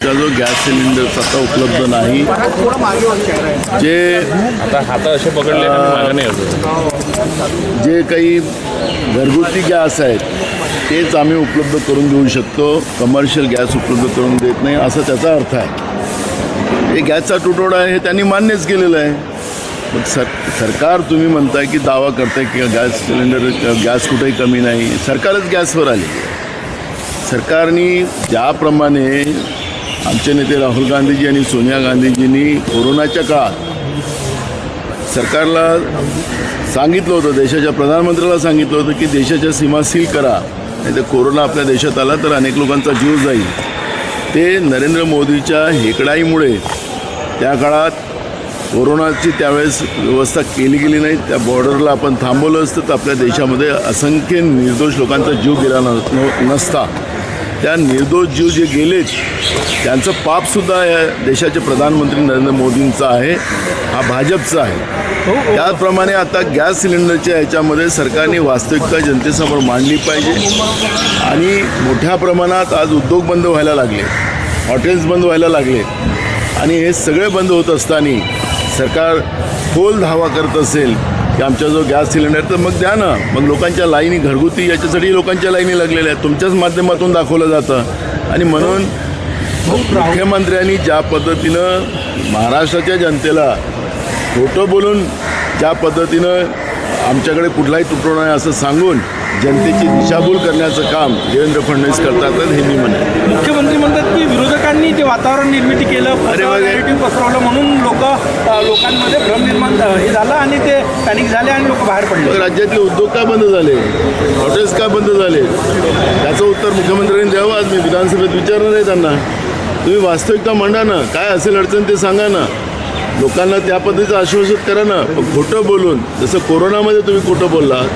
का जो gas cylinder आता उपलब्ध नाही, जे आता हात असे पकडले मागे नाही होत. जे काही घरगुती गॅस आहेत तेच आम्ही उपलब्ध करून देऊ शकतो, कमर्शियल गॅस उपलब्ध करून देत नाही असा त्याचा अर्थ आहे. हे गॅसचा तुटवडा आहे हे त्यांनी मान्यच केलेलं आहे. मग सरकार तुम्ही म्हणताय की दावा करताय की गॅस सिलेंडर गॅस कुठेही कमी नाही, सरकारच गॅसवर आली. सरकारने ज्याप्रमाणे आमचे नेते राहुल गांधीजी आणि सोनिया गांधीजींनी कोरोनाच्या काळात सरकारला सांगितलं होतं, देशाच्या प्रधानमंत्र्याला सांगितलं होतं की देशाच्या सीमा सील करा, नाही तर कोरोना आपल्या देशात आला तर अनेक लोकांचा जीव जाईल. ते नरेंद्र मोदीच्या हेकडाईमुळे त्या काळात कोरोनाची त्यावेळेस व्यवस्था केली गेली नाही. त्या बॉर्डरला आपण थांबवलं असतं तर आपल्या देशामध्ये असंख्य निर्दोष लोकांचा जीव गेला नसता. त्या निर्दोष जीव जे गेलेत त्यांचं पापसुद्धा या देशाचे प्रधानमंत्री नरेंद्र मोदींचं आहे, हा भाजपचा आहे. त्याचप्रमाणे आता गॅस सिलेंडरच्या ह्याच्यामध्ये सरकारने वास्तविकता जनतेसमोर मांडली पाहिजे. आणि मोठ्या प्रमाणात आज उद्योग बंद व्हायला लागले, हॉटेल्स बंद व्हायला लागले आणि हे सगळे बंद होत असताना सरकार खोल धावा करत असेल की आमचा जो गॅस सिलेंडर तर मग द्या ना. मग लोकांच्या लाईनी घरगुती याच्यासाठी लोकांच्या लाईनी लागलेल्या आहेत, तुमच्याच माध्यमातून दाखवलं जातं. आणि म्हणून मुख्यमंत्र्यांनी ज्या पद्धतीनं महाराष्ट्राच्या जनतेला खोटं बोलून ज्या पद्धतीनं आमच्याकडे कुठलाही तुटवडा नाही असं सांगून जनतेची दिशाभूल करण्याचं काम देवेंद्र फडणवीस करतात हे मी म्हणेन. मुख्यमंत्री म्हणतात की विरोधकांनी जे वातावरण निर्मिती केलं, नॅरेटिव्ह पसरवलं म्हणून लोकांमध्ये भ्रम निर्माण हे झालं आणि ते पॅनिक झाले आणि लोक बाहेर पडले. राज्यातले उद्योग का बंद झाले, हॉटेल्स का बंद झाले, त्याचं उत्तर मुख्यमंत्र्यांनी द्यावं. आज मी विधानसभेत विचारणार आहे त्यांना, तुम्ही वास्तविकता मांडा ना, काय असेल अडचण ते सांगा ना, लोकांना त्या पद्धतीचं आश्वासित करा ना. खोटं बोलून, जसं कोरोनामध्ये तुम्ही खोटं बोलला